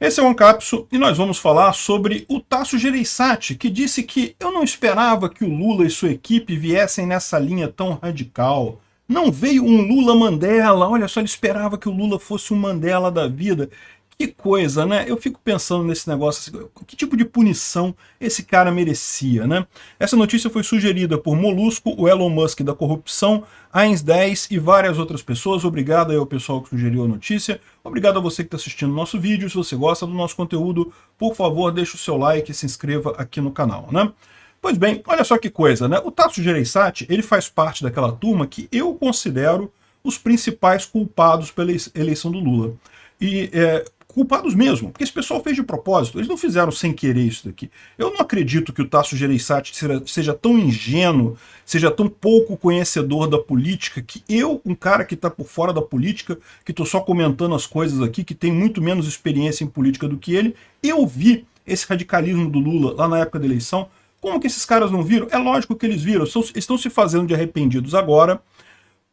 Esse é o Ancapso e nós vamos falar sobre o Tasso Gereissati, que disse que eu não esperava que o Lula e sua equipe viessem nessa linha tão radical. Não veio um Lula Mandela, olha só, ele esperava que o Lula fosse um Mandela da vida. Que coisa, né? Eu fico pensando nesse negócio, assim, que tipo de punição esse cara merecia, né? Essa notícia foi sugerida por Molusco, o Elon Musk da corrupção, Ains 10 e várias outras pessoas. Obrigado aí ao pessoal que sugeriu a notícia. Obrigado a você que está assistindo o nosso vídeo. Se você gosta do nosso conteúdo, por favor, deixe o seu like e se inscreva aqui no canal, né? Pois bem, olha só que coisa, né? O Tasso Gereissati, ele faz parte daquela turma que eu considero os principais culpados pela eleição do Lula. E culpados mesmo, porque esse pessoal fez de propósito, eles não fizeram sem querer isso daqui. Eu não acredito que o Tasso Gereissati seja tão ingênuo, seja tão pouco conhecedor da política, que eu, um cara que está por fora da política, que estou só comentando as coisas aqui, que tem muito menos experiência em política do que ele, eu vi esse radicalismo do Lula lá na época da eleição. Como que esses caras não viram? É lógico que eles viram, estão se fazendo de arrependidos agora,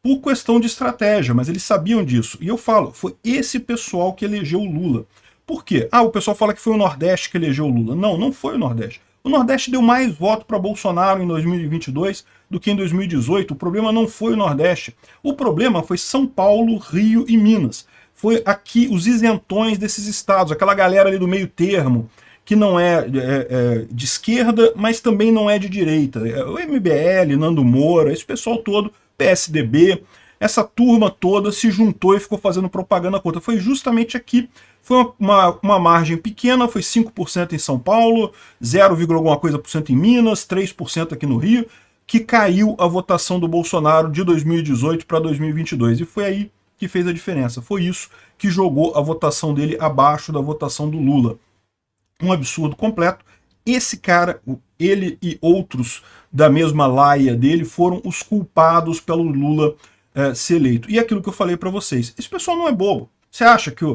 por questão de estratégia, mas eles sabiam disso. E eu falo, foi esse pessoal que elegeu o Lula. Por quê? Ah, o pessoal fala que foi o Nordeste que elegeu o Lula. Não, não foi o Nordeste. O Nordeste deu mais voto para Bolsonaro em 2022 do que em 2018. O problema não foi o Nordeste. O problema foi São Paulo, Rio e Minas. Foi aqui os isentões desses estados, aquela galera ali do meio termo, que não é de esquerda, mas também não é de direita. O MBL, Nando Moura, esse pessoal todo, PSDB, essa turma toda se juntou e ficou fazendo propaganda contra. Foi justamente aqui, foi uma margem pequena, foi 5% em São Paulo, 0, alguma coisa por cento em Minas, 3% aqui no Rio, que caiu a votação do Bolsonaro de 2018 para 2022. E foi aí que fez a diferença. Foi isso que jogou a votação dele abaixo da votação do Lula. Um absurdo completo. Esse cara, ele e outros da mesma laia dele foram os culpados pelo Lula ser eleito. E aquilo que eu falei para vocês, esse pessoal não é bobo. Você acha que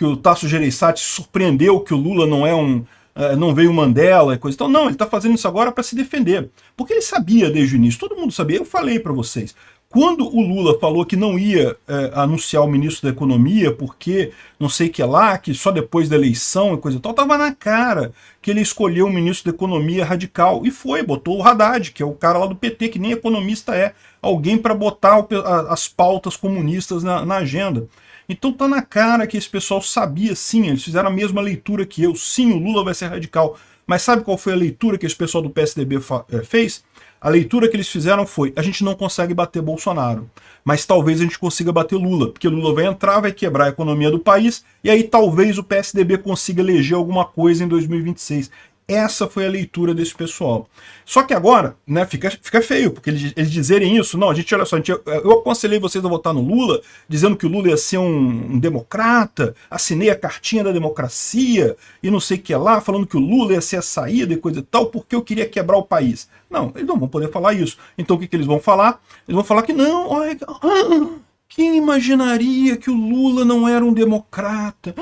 o Tasso Gereissati surpreendeu que o Lula não veio Mandela e coisa e tal? Não, ele está fazendo isso agora para se defender. Porque ele sabia desde o início, todo mundo sabia, eu falei para vocês. Quando o Lula falou que não ia anunciar o ministro da Economia, porque não sei o que lá, que só depois da eleição e coisa e tal, estava na cara que ele escolheu um ministro da Economia radical. E foi, botou o Haddad, que é o cara lá do PT, que nem economista é. Alguém para botar as pautas comunistas na agenda. Então tá na cara que esse pessoal sabia, sim, eles fizeram a mesma leitura que eu. Sim, o Lula vai ser radical. Mas sabe qual foi a leitura que esse pessoal do PSDB fez? A leitura que eles fizeram foi, a gente não consegue bater Bolsonaro, mas talvez a gente consiga bater Lula, porque Lula vai entrar, vai quebrar a economia do país, e aí talvez o PSDB consiga eleger alguma coisa em 2026. Essa foi a leitura desse pessoal. Só que agora, né, fica feio, porque eles dizerem isso. Não, olha só, eu aconselhei vocês a votar no Lula, dizendo que o Lula ia ser um democrata, assinei a cartinha da democracia, e não sei o que lá, falando que o Lula ia ser a saída e coisa e tal, porque eu queria quebrar o país. Não, eles não vão poder falar isso. Então o que eles vão falar? Eles vão falar que não, olha, quem imaginaria que o Lula não era um democrata?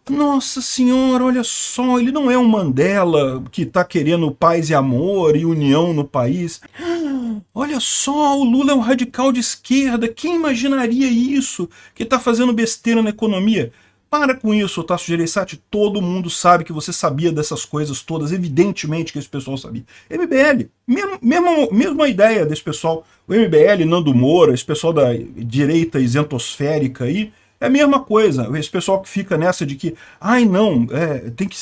Nossa senhora, olha só, ele não é um Mandela que está querendo paz e amor e união no país. Olha só, o Lula é um radical de esquerda, quem imaginaria isso? Que está fazendo besteira na economia? Para com isso, Tasso Gereissati, todo mundo sabe que você sabia dessas coisas todas, evidentemente que esse pessoal sabia. MBL, mesma ideia desse pessoal, o MBL, Nando Moura, esse pessoal da direita isentosférica aí, é a mesma coisa, esse pessoal que fica nessa de que, ai não,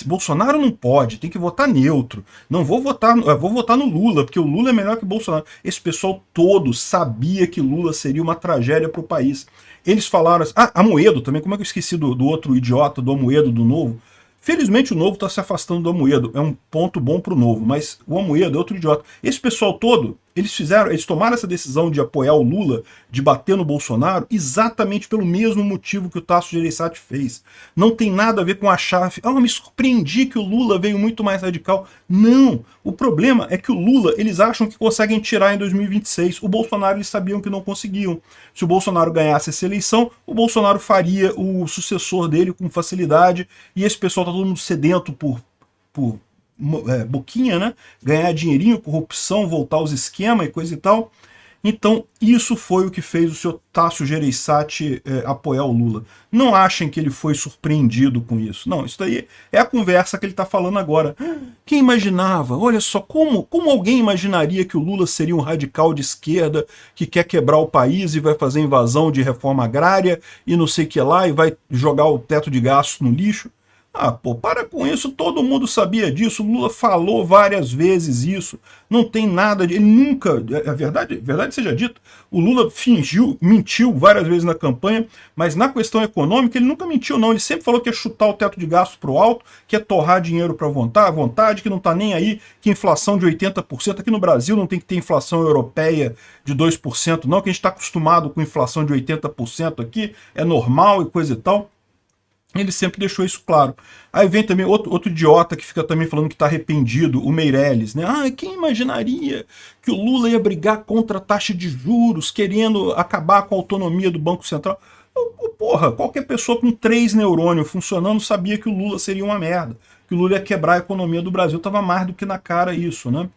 Bolsonaro não pode, tem que votar neutro, não vou votar no Lula, porque o Lula é melhor que Bolsonaro. Esse pessoal todo sabia que Lula seria uma tragédia para o país. Eles falaram assim, Amoedo também, como é que eu esqueci do outro idiota, do Amoedo, do Novo? Felizmente o Novo está se afastando do Amoedo, é um ponto bom para o Novo, mas o Amoedo é outro idiota. Esse pessoal todo, eles tomaram essa decisão de apoiar o Lula, de bater no Bolsonaro, exatamente pelo mesmo motivo que o Tasso Gereissati fez. Não tem nada a ver com achar, me surpreendi que o Lula veio muito mais radical. Não, o problema é que o Lula, eles acham que conseguem tirar em 2026. O Bolsonaro, eles sabiam que não conseguiam. Se o Bolsonaro ganhasse essa eleição, o Bolsonaro faria o sucessor dele com facilidade, e esse pessoal tá todo mundo sedento por boquinha, né? Ganhar dinheirinho, corrupção, voltar aos esquemas e coisa e tal. Então, isso foi o que fez o senhor Tasso Gereissati apoiar o Lula. Não achem que ele foi surpreendido com isso. Não, isso daí é a conversa que ele está falando agora. Quem imaginava? Olha só, como alguém imaginaria que o Lula seria um radical de esquerda que quer quebrar o país e vai fazer invasão de reforma agrária e não sei o que lá e vai jogar o teto de gastos no lixo? Ah, pô, para com isso, todo mundo sabia disso, o Lula falou várias vezes isso, não tem nada de... Ele nunca, verdade seja dito, o Lula mentiu várias vezes na campanha, mas na questão econômica ele nunca mentiu não, ele sempre falou que ia chutar o teto de gastos para o alto, que ia torrar dinheiro para vontade, que não está nem aí, que inflação de 80%, aqui no Brasil não tem que ter inflação europeia de 2% não, que a gente está acostumado com inflação de 80% aqui, é normal e coisa e tal. Ele sempre deixou isso claro. Aí vem também outro idiota que fica também falando que está arrependido, o Meirelles, né? Ah, quem imaginaria que o Lula ia brigar contra a taxa de juros, querendo acabar com a autonomia do Banco Central? Porra, qualquer pessoa com 3 neurônios funcionando sabia que o Lula seria uma merda, que o Lula ia quebrar a economia do Brasil, estava mais do que na cara isso, né?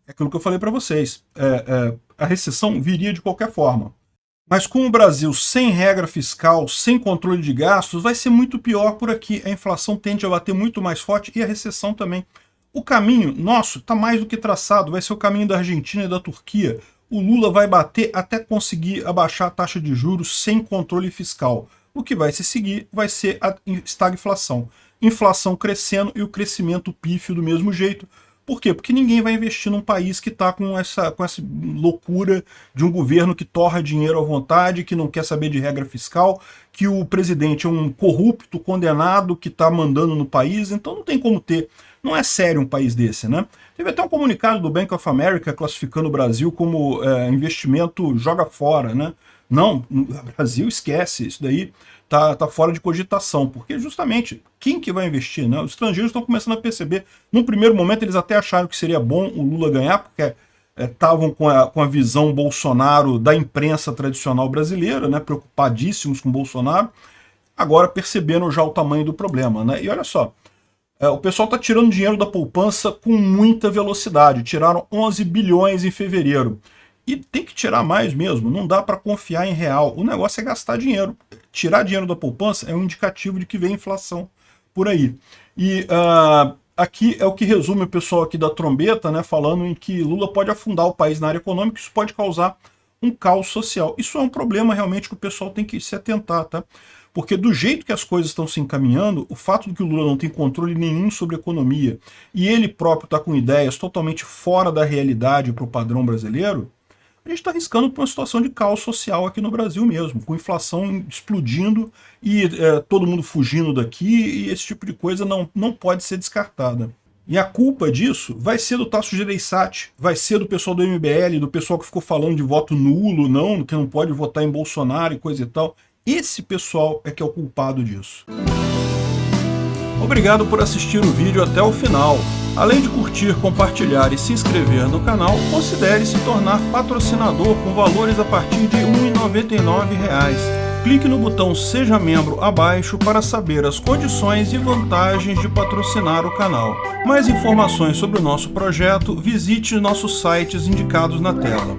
É aquilo que eu falei para vocês. A recessão viria de qualquer forma. Mas com o Brasil sem regra fiscal, sem controle de gastos, vai ser muito pior por aqui. A inflação tende a bater muito mais forte e a recessão também. O caminho nosso está mais do que traçado, vai ser o caminho da Argentina e da Turquia. O Lula vai bater até conseguir abaixar a taxa de juros sem controle fiscal. O que vai se seguir vai ser a estagflação. Inflação crescendo e o crescimento pífio do mesmo jeito. Por quê? Porque ninguém vai investir num país que está com essa loucura de um governo que torra dinheiro à vontade, que não quer saber de regra fiscal, que o presidente é um corrupto, condenado, que está mandando no país, então não tem como ter. Não é sério um país desse, né? Teve até um comunicado do Bank of America classificando o Brasil como investimento joga fora, né? Não, o Brasil esquece, isso daí tá fora de cogitação, porque justamente, quem que vai investir, né? Os estrangeiros estão começando a perceber, num primeiro momento eles até acharam que seria bom o Lula ganhar, porque estavam com a visão Bolsonaro da imprensa tradicional brasileira, né? Preocupadíssimos com Bolsonaro, agora perceberam já o tamanho do problema, né? E olha só, o pessoal está tirando dinheiro da poupança com muita velocidade, tiraram 11 bilhões em fevereiro. E tem que tirar mais mesmo, não dá para confiar em real. O negócio é gastar dinheiro. Tirar dinheiro da poupança é um indicativo de que vem inflação por aí. E aqui é o que resume o pessoal aqui da trombeta, né, falando em que Lula pode afundar o país na área econômica, isso pode causar um caos social. Isso é um problema realmente que o pessoal tem que se atentar, tá? Porque do jeito que as coisas estão se encaminhando, o fato de que o Lula não tem controle nenhum sobre a economia e ele próprio está com ideias totalmente fora da realidade para o padrão brasileiro, a gente está arriscando para uma situação de caos social aqui no Brasil mesmo, com inflação explodindo e todo mundo fugindo daqui, e esse tipo de coisa não pode ser descartada. E a culpa disso vai ser do Tasso Gereissati, vai ser do pessoal do MBL, do pessoal que ficou falando de voto nulo, não, que não pode votar em Bolsonaro e coisa e tal. Esse pessoal é que é o culpado disso. Obrigado por assistir o vídeo até o final. Além de curtir, compartilhar e se inscrever no canal, considere se tornar patrocinador com valores a partir de R$ 1,99. Clique no botão Seja Membro abaixo para saber as condições e vantagens de patrocinar o canal. Mais informações sobre o nosso projeto, visite nossos sites indicados na tela.